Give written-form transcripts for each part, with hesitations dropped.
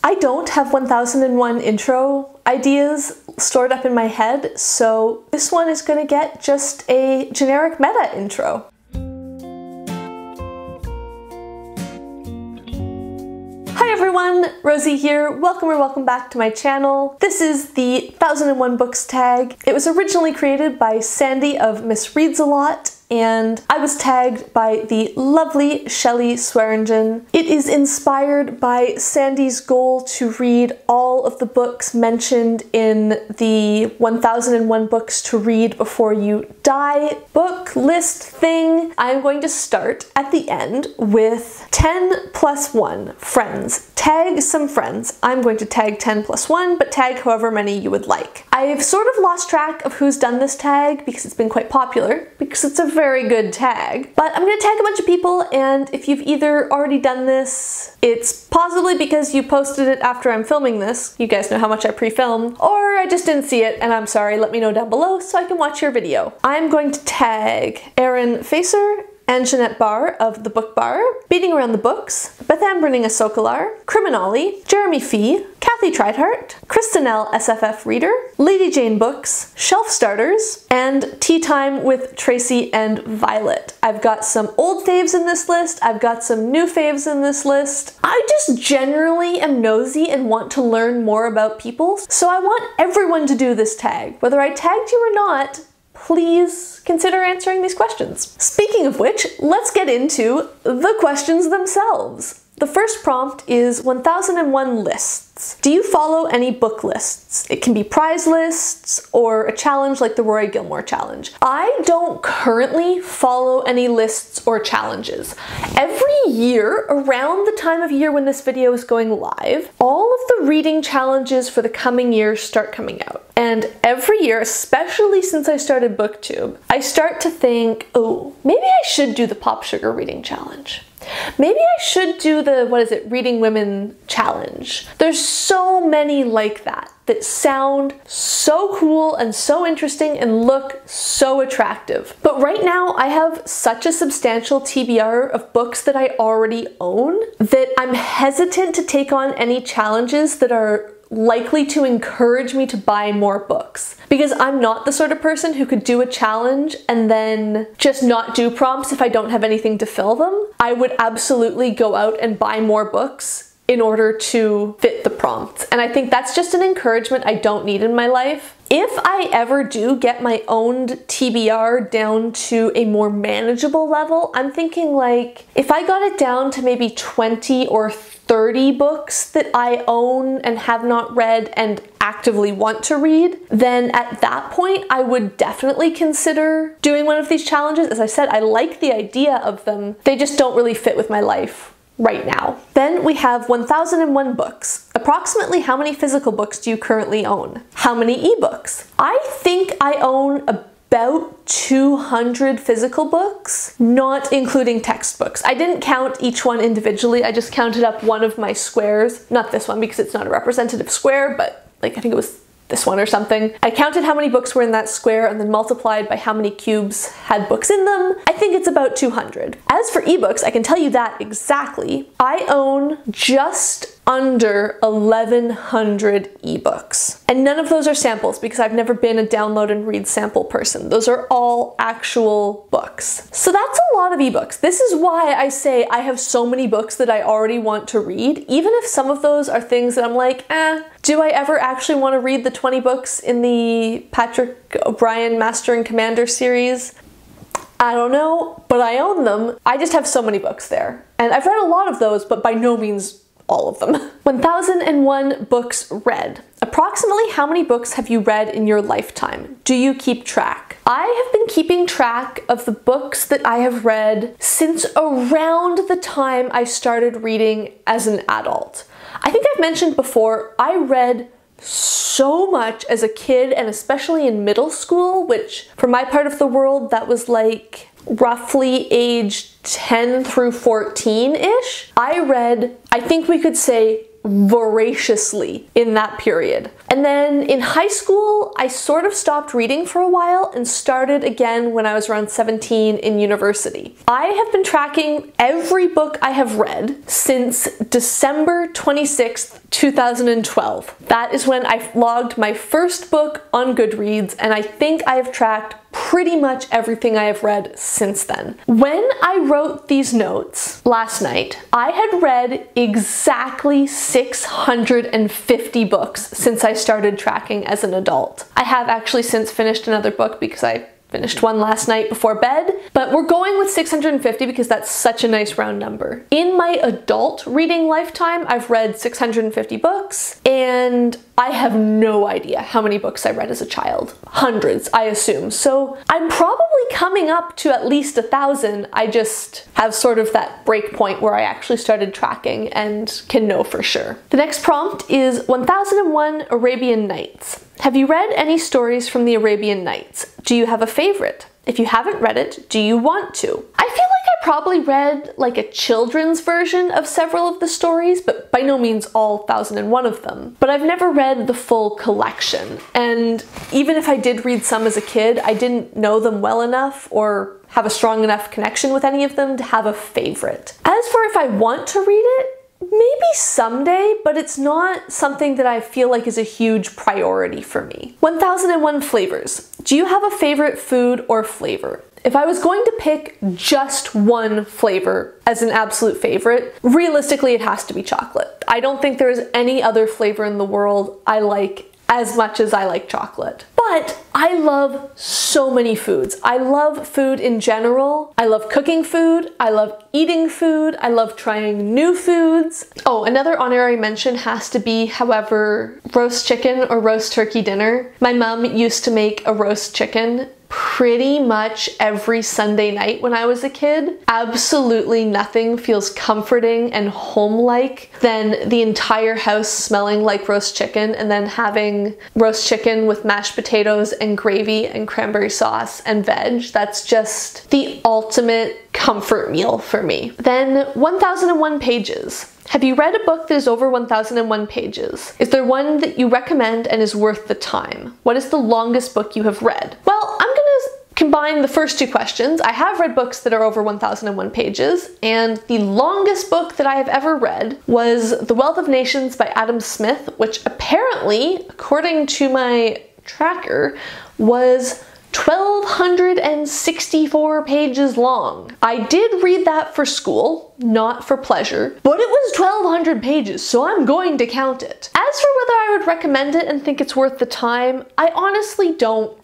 I don't have 1001 intro ideas stored up in my head, so this one is gonna get just a generic meta intro. Hi everyone, Rosie here. Welcome back to my channel. This is the 1001 Books tag. It was originally created by Sandy of Miss Reads a Lot, and I was tagged by the lovely Shelley Swearingen. It is inspired by Sandy's goal to read all of the books mentioned in the 1001 Books to Read Before You Die book list thing. I'm going to start at the end with 10 plus 1 friends. Tag some friends. I'm going to tag 10 plus 1, but tag however many you would like. I've sort of lost track of who's done this tag because it's been quite popular, because it's a very good tag. But I'm going to tag a bunch of people, and if you've either already done this, it's possibly because you posted it after I'm filming this. You guys know how much I pre-film, or I just didn't see it and I'm sorry. Let me know down below so I can watch your video. I'm going to tag Erin Facer and Jeanette Barr of The Book Bar, Beating Around the Books, Beth Amberning Asokalar, Criminali, Jeremy Fee, Kathy Treidhart, Kristinelle SFF Reader, Lady Jane Books, Shelf Starters, and Tea Time with Tracy and Violet. I've got some old faves in this list, I've got some new faves in this list. I just generally am nosy and want to learn more about people, so I want everyone to do this tag. Whether I tagged you or not, please consider answering these questions. Speaking of which, let's get into the questions themselves. The first prompt is 1001 lists. Do you follow any book lists? It can be prize lists or a challenge like the Rory Gilmore challenge. I don't currently follow any lists or challenges. Every year, around the time of year when this video is going live, all of the reading challenges for the coming year start coming out. And every year, especially since I started Booktube, I start to think, oh, maybe I should do the Pop Sugar reading challenge. Maybe I should do the, Reading Women challenge. There's so many like that sound so cool and so interesting and look so attractive. But right now I have such a substantial TBR of books that I already own that I'm hesitant to take on any challenges that are likely to encourage me to buy more books. Because I'm not the sort of person who could do a challenge and then just not do prompts if I don't have anything to fill them. I would absolutely go out and buy more books in order to fit the prompts. And I think that's just an encouragement I don't need in my life. If I ever do get my own TBR down to a more manageable level, I'm thinking like, if I got it down to maybe 20 or 30 books that I own and have not read and actively want to read, then at that point I would definitely consider doing one of these challenges. As I said, I like the idea of them. They just don't really fit with my life right now. Then we have 1001 books. Approximately how many physical books do you currently own? How many ebooks? I think I own about 200 physical books, not including textbooks. I didn't count each one individually, I just counted up one of my squares. Not this one because it's not a representative square, but like I think it was this one or something. I counted how many books were in that square and then multiplied by how many cubes had books in them. I think it's about 200. As for ebooks, I can tell you that exactly. I own just under 1,100 ebooks. And none of those are samples because I've never been a download and read sample person. Those are all actual books. So that's a lot of ebooks. This is why I say I have so many books that I already want to read, even if some of those are things that I'm like, do I ever actually want to read the 20 books in the Patrick O'Brien Master and Commander series? I don't know, but I own them. I just have so many books there. And I've read a lot of those, but by no means all of them. 1001 books read. Approximately how many books have you read in your lifetime? Do you keep track? I have been keeping track of the books that I have read since around the time I started reading as an adult. I think I've mentioned before, I read so much as a kid and especially in middle school, which for my part of the world, that was like roughly age 10 through 14-ish. I read, I think we could say, voraciously in that period. And then in high school, I sort of stopped reading for a while and started again when I was around 17 in university. I have been tracking every book I have read since December 26th, 2012. That is when I logged my first book on Goodreads, and I think I have tracked pretty much everything I have read since then. When I wrote these notes last night, I had read exactly 650 books since I started tracking as an adult. I have actually since finished another book because I finished one last night before bed, but we're going with 650 because that's such a nice round number. In my adult reading lifetime, I've read 650 books, and I have no idea how many books I read as a child. Hundreds, I assume. So I'm probably coming up to at least 1,000. I just have sort of that break point where I actually started tracking and can know for sure. The next prompt is 1001 Arabian Nights. Have you read any stories from the Arabian Nights? Do you have a favorite? If you haven't read it, do you want to? I feel like I probably read like a children's version of several of the stories, but by no means all 1001 of them. But I've never read the full collection, and even if I did read some as a kid, I didn't know them well enough or have a strong enough connection with any of them to have a favorite. As for if I want to read it, maybe someday, but it's not something that I feel like is a huge priority for me. 1001 Flavors. Do you have a favorite food or flavor? If I was going to pick just one flavor as an absolute favorite, realistically it has to be chocolate. I don't think there's any other flavor in the world I like as much as I like chocolate. But I love so many foods. I love food in general. I love cooking food. I love eating food. I love trying new foods. Oh, another honorary mention has to be, however, roast chicken or roast turkey dinner. My mom used to make a roast chicken pretty much every Sunday night when I was a kid. Absolutely nothing feels comforting and home-like than the entire house smelling like roast chicken and then having roast chicken with mashed potatoes and gravy and cranberry sauce and veg. That's just the ultimate comfort meal for me. Then 1001 Pages. Have you read a book that is over 1001 pages? Is there one that you recommend and is worth the time? What is the longest book you have read? Well, I'm gonna combine the first two questions. I have read books that are over 1001 pages, and the longest book that I have ever read was The Wealth of Nations by Adam Smith, which apparently, according to my tracker, was 1,264 pages long. I did read that for school, not for pleasure, but it was 1,200 pages, so I'm going to count it. As for whether I would recommend it and think it's worth the time, I honestly don't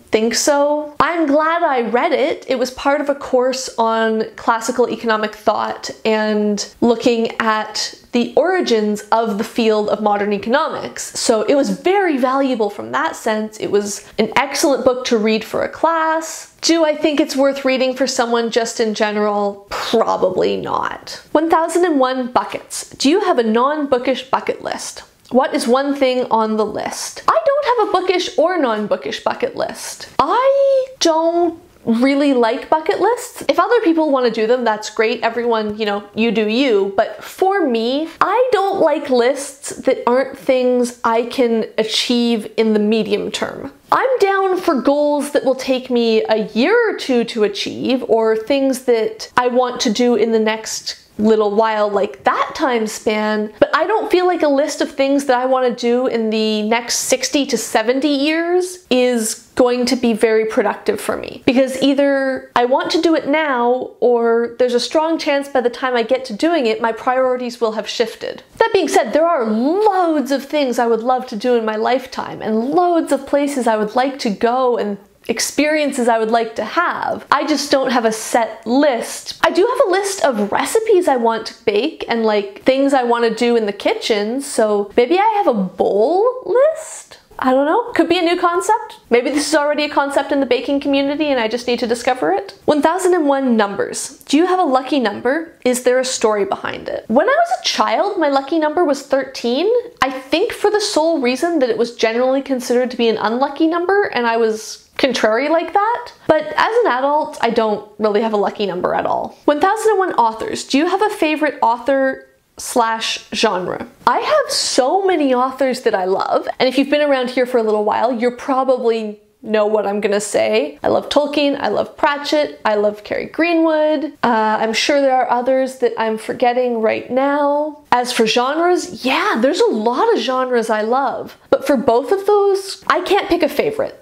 think so. I'm glad I read it. It was part of a course on classical economic thought and looking at the origins of the field of modern economics. So it was very valuable from that sense. It was an excellent book to read for a class. Do I think it's worth reading for someone just in general? Probably not. 1001 Buckets. Do you have a non-bookish bucket list? What is one thing on the list? I don't have a bookish or non-bookish bucket list. I don't really like bucket lists. If other people want to do them, that's great. Everyone, you do you. But for me, I don't like lists that aren't things I can achieve in the medium term. I'm down for goals that will take me a year or two to achieve, or things that I want to do in the next little while, like that time span, but I don't feel like a list of things that I want to do in the next 60 to 70 years is going to be very productive for me, because either I want to do it now, or there's a strong chance by the time I get to doing it, my priorities will have shifted. That being said, there are loads of things I would love to do in my lifetime, and loads of places I would like to go, and experiences I would like to have. I just don't have a set list. I do have a list of recipes I want to bake and like things I want to do in the kitchen, so maybe I have a bowl list? I don't know. Could be a new concept. Maybe this is already a concept in the baking community and I just need to discover it. 1001 Numbers. Do you have a lucky number? Is there a story behind it? When I was a child, my lucky number was 13. I think for the sole reason that it was generally considered to be an unlucky number and I was contrary like that. But as an adult, I don't really have a lucky number at all. 1001 Authors. Do you have a favorite author genre. I have so many authors that I love, and if you've been around here for a little while, you're probably know what I'm gonna say. I love Tolkien, I love Pratchett, I love Carrie Greenwood. I'm sure there are others that I'm forgetting right now. As for genres, yeah, there's a lot of genres I love. But for both of those, I can't pick a favorite.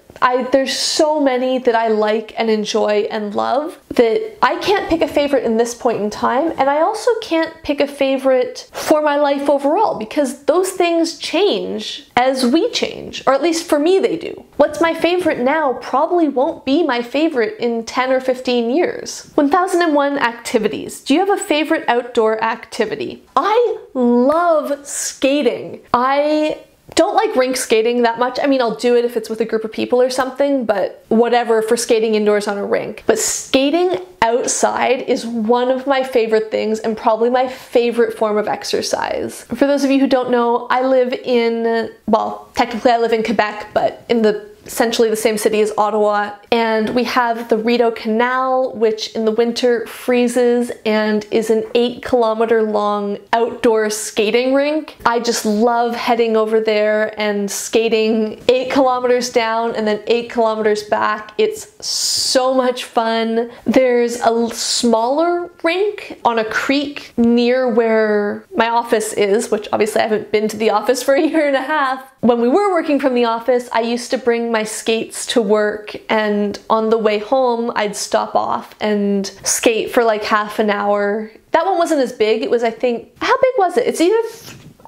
There's so many that I like and enjoy and love that I can't pick a favorite in this point in time, and I also can't pick a favorite for my life overall because those things change as we change, or at least for me they do. What's my favorite now probably won't be my favorite in 10 or 15 years. 1001 activities. Do you have a favorite outdoor activity? I love skating. I don't like rink skating that much. I mean, I'll do it if it's with a group of people or something, but whatever for skating indoors on a rink. But skating outside is one of my favorite things and probably my favorite form of exercise. For those of you who don't know, I live in, well, technically I live in Quebec, but in essentially the same city as Ottawa, and we have the Rideau Canal, which in the winter freezes and is an 8-kilometer long outdoor skating rink. I just love heading over there and skating 8 kilometers down and then 8 kilometers back. It's so much fun. There's a smaller rink on a creek near where my office is, which obviously I haven't been to the office for a year and a half. When we were working from the office, I used to bring my skates to work, and on the way home, I'd stop off and skate for like half an hour. That one wasn't as big. It was, I think, how big was it?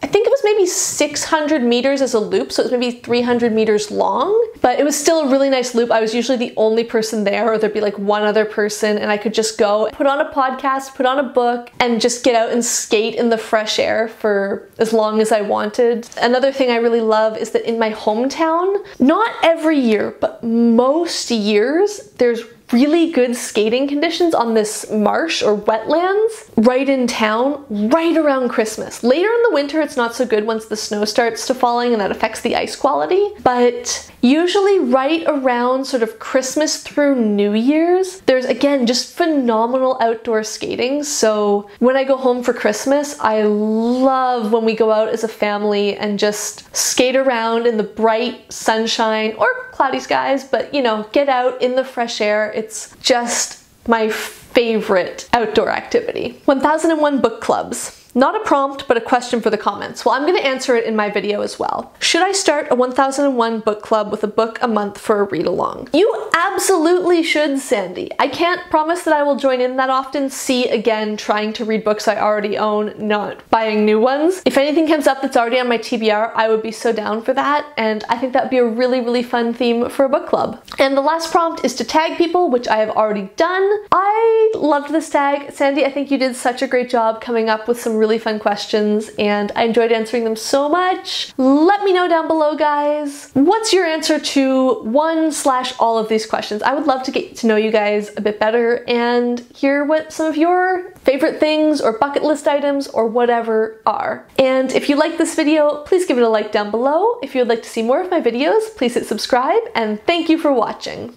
I think it was maybe 600 meters as a loop, so it was maybe 300 meters long, but it was still a really nice loop. I was usually the only person there, or there'd be like one other person, and I could just go, put on a podcast, put on a book, and just get out and skate in the fresh air for as long as I wanted. Another thing I really love is that in my hometown, not every year, but most years, there's really good skating conditions on this marsh or wetlands right in town, right around Christmas. Later in the winter, it's not so good once the snow starts to falling and that affects the ice quality, but usually right around sort of Christmas through New Year's, there's again just phenomenal outdoor skating. So when I go home for Christmas, I love when we go out as a family and just skate around in the bright sunshine or cloudy skies, but you know, get out in the fresh air. It's just my favorite outdoor activity. 1001 book clubs. Not a prompt, but a question for the comments. Well, I'm going to answer it in my video as well. Should I start a 1001 book club with a book a month for a read along? You absolutely should, Sandy. I can't promise that I will join in that often. See, again, trying to read books I already own, not buying new ones. If anything comes up that's already on my TBR, I would be so down for that, and I think that'd be a really, really fun theme for a book club. And the last prompt is to tag people, which I have already done. I loved this tag. Sandy, I think you did such a great job coming up with some really fun questions, and I enjoyed answering them so much. Let me know down below, guys. What's your answer to one/all of these questions? I would love to get to know you guys a bit better and hear what some of your favorite things or bucket list items or whatever are. And if you like this video, please give it a like down below. If you would like to see more of my videos, please hit subscribe, and thank you for watching.